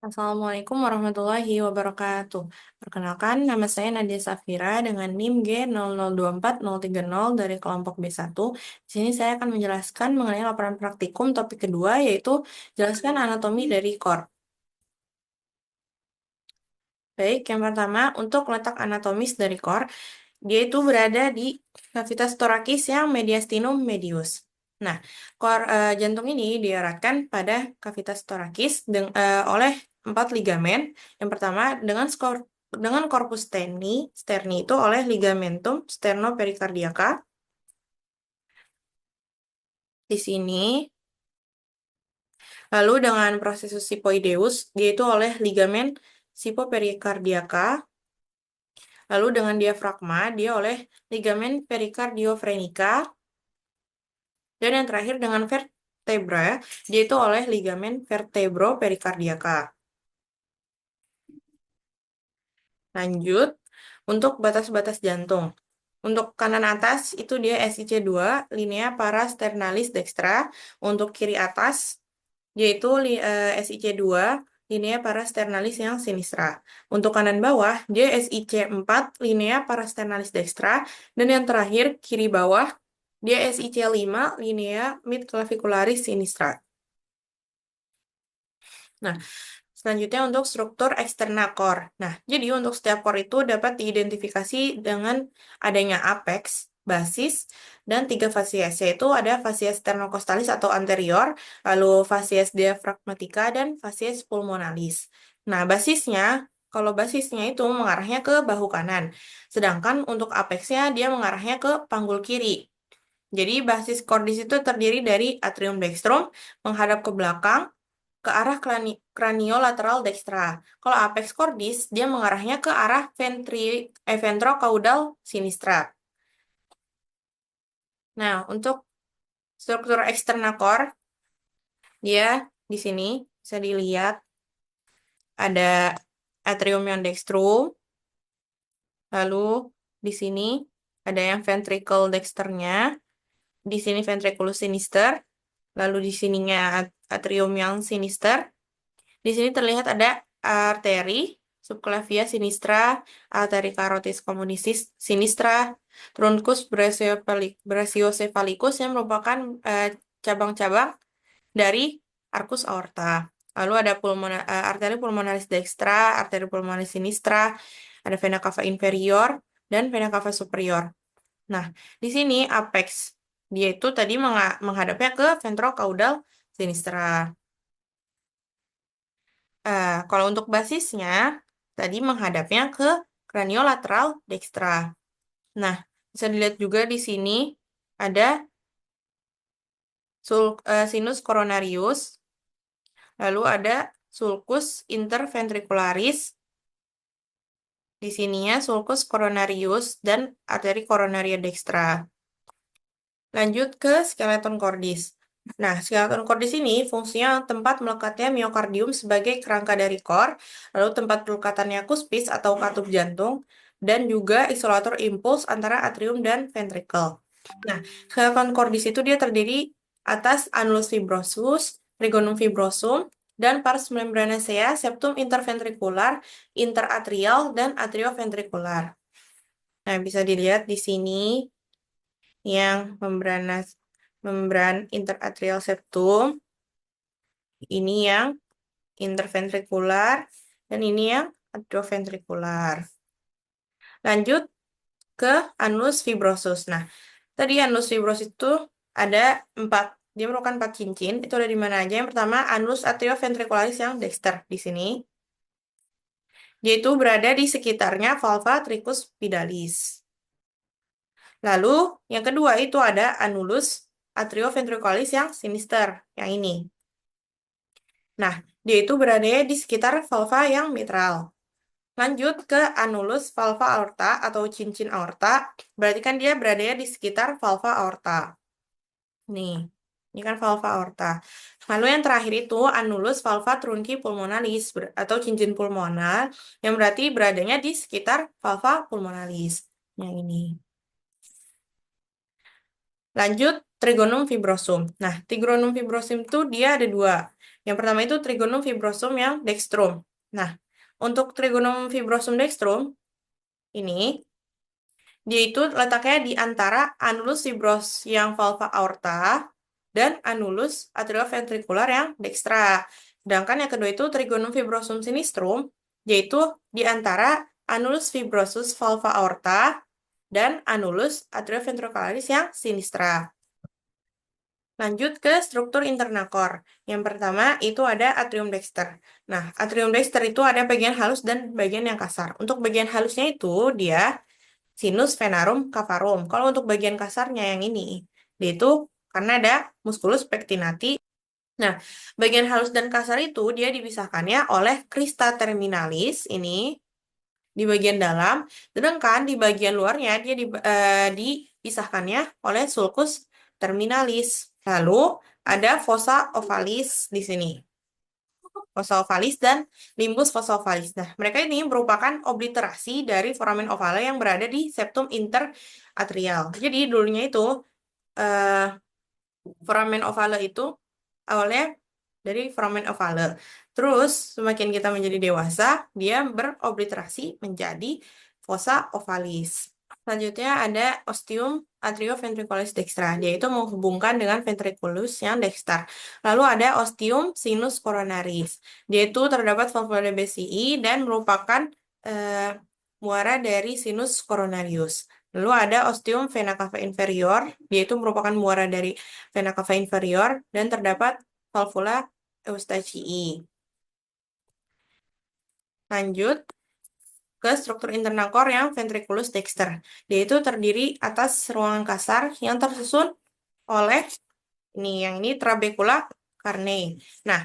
Assalamualaikum warahmatullahi wabarakatuh. Perkenalkan, nama saya Nadia Safira dengan NIM G0024-030 dari kelompok B1. Di sini saya akan menjelaskan mengenai laporan praktikum topik kedua, yaitu jelaskan anatomi dari core. Baik, yang pertama, untuk letak anatomis dari core, dia itu berada di kavitas torakis yang mediastinum medius. Nah, jantung ini dieratkan pada kavitas torakis oleh 4 ligamen. Yang pertama dengan corpus sterni itu oleh ligamentum sternopericardiaca. Di sini, lalu dengan processus sipoideus, dia itu oleh ligamen sipopericardiaca. Lalu dengan diafragma, dia oleh ligamen pericardiofrenica. Dan yang terakhir dengan vertebra, dia itu oleh ligamen vertebropericardiaca. Lanjut, untuk batas-batas jantung. Untuk kanan atas, itu dia SIC2, linea parasternalis dextra. Untuk kiri atas, yaitu SIC2, linea parasternalis yang sinistra. Untuk kanan bawah, dia SIC4, linea parasternalis dextra. Dan yang terakhir, kiri bawah, dia SIC5, linea midclavicularis sinistra. Nah, selanjutnya untuk struktur eksternal core. Nah, jadi untuk setiap core itu dapat diidentifikasi dengan adanya apex, basis, dan 3 fasies, yaitu ada fasies sternocostalis atau anterior, lalu fasies diaphragmatica, dan fasies pulmonalis. Nah, kalau basisnya itu mengarahnya ke bahu kanan, sedangkan untuk apexnya dia mengarahnya ke panggul kiri. Jadi basis cordis itu terdiri dari atrium dextrum menghadap ke belakang, ke arah craniolateral dextra. Kalau apex cordis, dia mengarahnya ke arah ventrocaudal sinistra. Nah, untuk struktur eksternal core, dia di sini bisa dilihat ada atrium yang dextrum, lalu di sini ada yang ventricle dexternya, di sini ventriculus sinister, lalu di sininya atrium yang sinister. Di sini terlihat ada arteri subclavia sinistra, arteri carotis communicis sinistra, truncus brachiocephalicus yang merupakan cabang-cabang dari arcus aorta. Lalu ada arteri pulmonalis dextra, arteri pulmonalis sinistra, ada vena cava inferior, dan vena cava superior. Nah, di sini apex. Dia itu tadi menghadapnya ke ventrocaudal sinistra. Kalau untuk basisnya, tadi menghadapnya ke craniolateral dextra. Nah, bisa dilihat juga di sini ada sinus coronarius, lalu ada sulcus interventricularis, di sininya sulcus coronarius dan arteri coronaria dextra. Lanjut ke skeleton cordis. Nah, skeleton cordis ini fungsinya tempat melekatnya miokardium sebagai kerangka dari core, lalu tempat pelekatannya cuspis atau katup jantung, dan juga isolator impuls antara atrium dan ventricle. Nah, skeleton cordis itu dia terdiri atas annulus fibrosus, trigonum fibrosum, dan pars membranacea, septum interventricular, interatrial, dan atrioventricular. Nah, bisa dilihat di sini yang membran interatrial septum, ini yang interventrikular, dan ini yang atrioventrikular. Lanjut ke annulus fibrosus. Nah, tadi annulus fibrosus itu ada 4. Dia merupakan 4 cincin. Itu ada di mana aja? Yang pertama, annulus atrioventricularis yang dexter di sini. Yaitu berada di sekitarnya valva tricuspidalis. Lalu, yang kedua itu ada annulus atrioventriculis yang sinister, yang ini. Nah, dia itu berada di sekitar valva yang mitral. Lanjut ke annulus valva aorta atau cincin aorta, berarti kan dia berada di sekitar valva aorta. Nih, ini kan valva aorta. Lalu yang terakhir itu annulus valva trunci pulmonalis atau cincin pulmonar, yang berarti beradanya di sekitar valva pulmonalis. Yang ini. Lanjut, trigonum fibrosum. Nah, trigonum fibrosum itu dia ada 2. Yang pertama itu trigonum fibrosum yang dextrum. Nah, untuk trigonum fibrosum dextrum, ini, dia itu letaknya di antara anulus fibros yang valva aorta dan anulus atrioventrikular yang dextra. Sedangkan yang kedua itu trigonum fibrosum sinistrum, yaitu di antara anulus fibrosus valva aorta dan anulus atrioventricularis yang sinistra. Lanjut ke struktur internal core. Yang pertama itu ada atrium dexter. Nah, atrium dexter itu ada bagian halus dan bagian yang kasar. Untuk bagian halusnya itu dia sinus venarum cavarum. Kalau untuk bagian kasarnya yang ini, dia itu karena ada musculus pectinati. Nah, bagian halus dan kasar itu dia dipisahkannya oleh crista terminalis ini di bagian dalam, sedangkan di bagian luarnya dia dipisahkannya oleh sulcus terminalis. Lalu ada fossa ovalis di sini. Fossa ovalis dan limbus fossa ovalis. Nah, mereka ini merupakan obliterasi dari foramen ovale yang berada di septum interatrial. Jadi dulunya itu eh, foramen ovale itu awalnya dari foramen ovale. Terus semakin kita menjadi dewasa, dia berobliterasi menjadi fossa ovalis. Selanjutnya ada ostium atrioventriculis dextra. Dia itu menghubungkan dengan ventriculus yang dexter. Lalu ada ostium sinus coronaris. Dia itu terdapat valvula BCI dan merupakan eh, muara dari sinus coronarius. Lalu ada ostium vena cava inferior. Dia itu merupakan muara dari vena cava inferior dan terdapat valvula Eustachii. Lanjut ke struktur internal core yang ventriculus dexter. Dia itu terdiri atas ruangan kasar yang tersusun oleh yang ini trabecula carneae. Nah,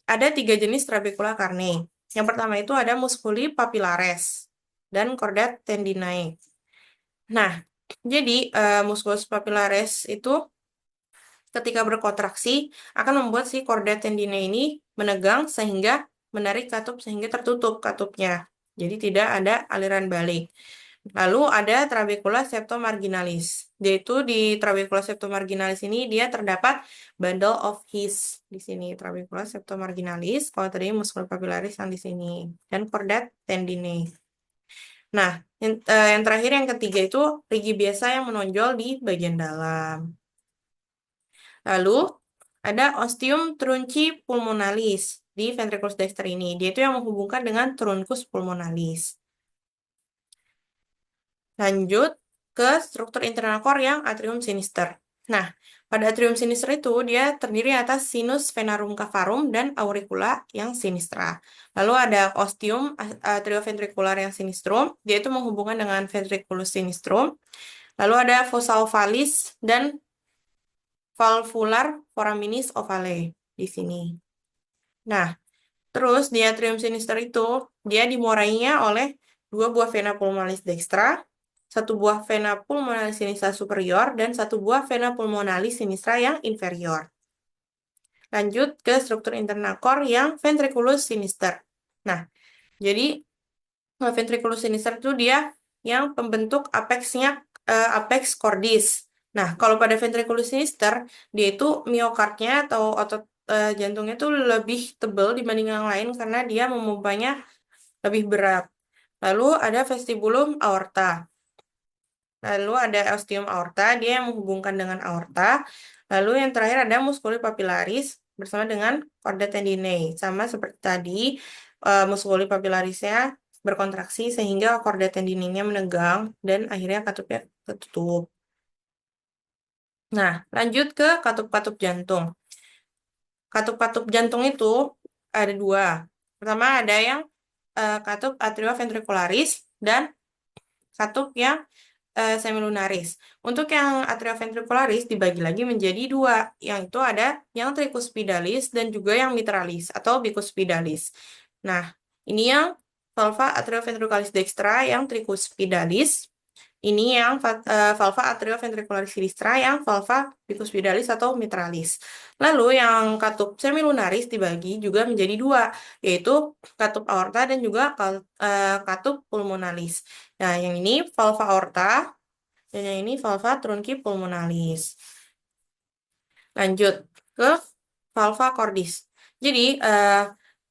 ada 3 jenis trabecula carneae. Yang pertama itu ada musculi papillares dan chordae tendinae. Nah, jadi musculus papillares itu ketika berkontraksi akan membuat si chordae tendinae ini menegang sehingga menarik katup sehingga tertutup katupnya. Jadi tidak ada aliran balik. Lalu ada trabecula septomarginalis. Yaitu di trabecula septomarginalis ini dia terdapat bundle of His di sini trabecula septomarginalis. Kalau tadi musculus papillaris yang di sini dan chordae tendinae. Nah, yang terakhir yang ketiga itu rigi biasa yang menonjol di bagian dalam. Lalu ada ostium trunci pulmonalis di ventriculus dexter ini. Dia itu yang menghubungkan dengan truncus pulmonalis. Lanjut ke struktur internal core yang atrium sinister. Nah, pada atrium sinister itu dia terdiri atas sinus venarum cavarum dan auricula yang sinistra. Lalu ada ostium atrioventricular yang sinistrum, dia itu menghubungkan dengan ventriculus sinistrum. Lalu ada fossa ovalis dan valvular foraminis ovale di sini. Nah, terus di atrium sinister itu dia dimurainya oleh 2 buah vena pulmonalis dextra, 1 buah vena pulmonalis sinistra superior, dan 1 buah vena pulmonalis sinistra yang inferior. Lanjut ke struktur internal core yang ventriculus sinister. Nah, jadi ventriculus sinister itu dia yang pembentuk apexnya apex cordis. Nah, kalau pada ventriculus sinister, dia itu miokardnya atau otot jantungnya itu lebih tebal dibanding yang lain karena dia memompanya lebih berat. Lalu ada vestibulum aorta. Lalu ada ostium aorta, dia yang menghubungkan dengan aorta. Lalu yang terakhir ada musculi papillaris bersama dengan chordae tendinae. Sama seperti tadi, musculi papillarisnya berkontraksi sehingga chordae tendinae-nya menegang dan akhirnya katupnya tertutup. Nah, lanjut ke katup-katup jantung. Katup-katup jantung itu ada 2. Pertama ada yang katup atrioventricularis dan katup yang semilunaris. Untuk yang atrioventricularis dibagi lagi menjadi 2. Yang itu ada yang tricuspidalis dan juga yang mitralis atau bicuspidalis. Nah, ini yang valva atrioventriculis dextra yang tricuspidalis. Ini yang valva atrioventricularis sinistra yang valva bicuspidalis atau mitralis. Lalu yang katup semilunaris dibagi juga menjadi 2, yaitu katup aorta dan juga katup pulmonalis. Nah, yang ini valva aorta dan yang ini valva trunci pulmonalis. Lanjut ke valva cordis. Jadi,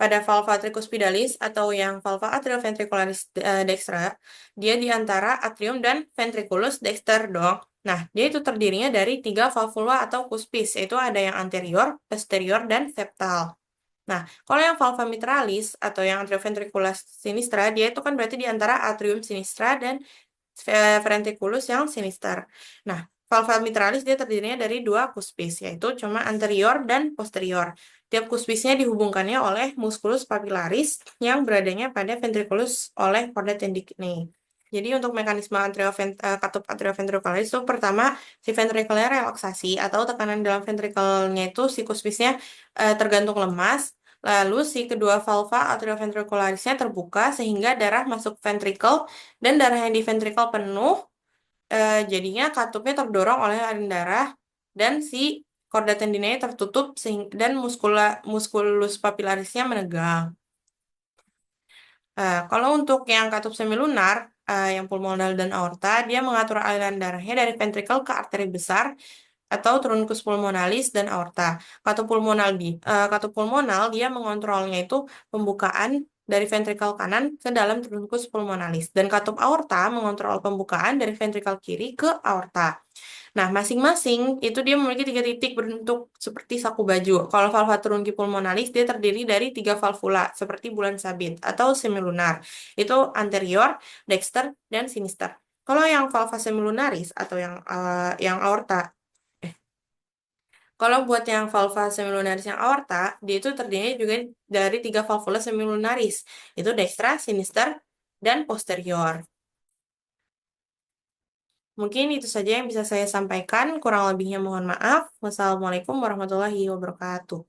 pada valva tricuspidalis atau yang valva atrioventricularis dextra, dia di antara atrium dan ventriculus dexter dong. Nah, dia itu terdirinya dari 3 valvula atau cuspis, yaitu ada yang anterior, posterior, dan septal. Nah, kalau yang valva mitralis atau yang atrioventriculus sinistra, dia itu kan berarti di antara atrium sinistra dan ventriculus yang sinister. Nah, valva mitralis dia terdirinya dari 2 cuspis, yaitu cuma anterior dan posterior. Tiap cuspisnya dihubungkannya oleh musculus papillaris yang beradanya pada ventriculus oleh korda tendinei. Jadi untuk mekanisme katup atrioventricularis itu pertama si ventrikelnya relaksasi atau tekanan dalam ventrikelnya itu si cuspisnya tergantung lemas. Lalu si kedua valva atrioventricularisnya terbuka sehingga darah masuk ventrikel dan darah yang di ventrikel penuh, jadinya katupnya terdorong oleh aliran darah dan si korda tendinenya tertutup dan muskulus papilarisnya menegang. Kalau untuk yang katup semilunar, yang pulmonal dan aorta, dia mengatur aliran darahnya dari ventrikel ke arteri besar atau truncus pulmonalis dan aorta. Katup pulmonal dia mengontrolnya itu pembukaan dari ventrikel kanan ke dalam truncus pulmonalis dan katup aorta mengontrol pembukaan dari ventrikel kiri ke aorta. Nah, masing-masing itu dia memiliki 3 titik berbentuk seperti saku baju. Kalau valva trunki pulmonalis dia terdiri dari 3 valvula seperti bulan sabit atau semilunar. Itu anterior, dexter, dan sinister. Kalau yang valva semilunaris atau yang aorta, kalau buat yang valva semilunaris yang aorta, dia itu terdiri juga dari 3 valvula semilunaris. Itu dextra, sinister, dan posterior. Mungkin itu saja yang bisa saya sampaikan. Kurang lebihnya mohon maaf. Wassalamualaikum warahmatullahi wabarakatuh.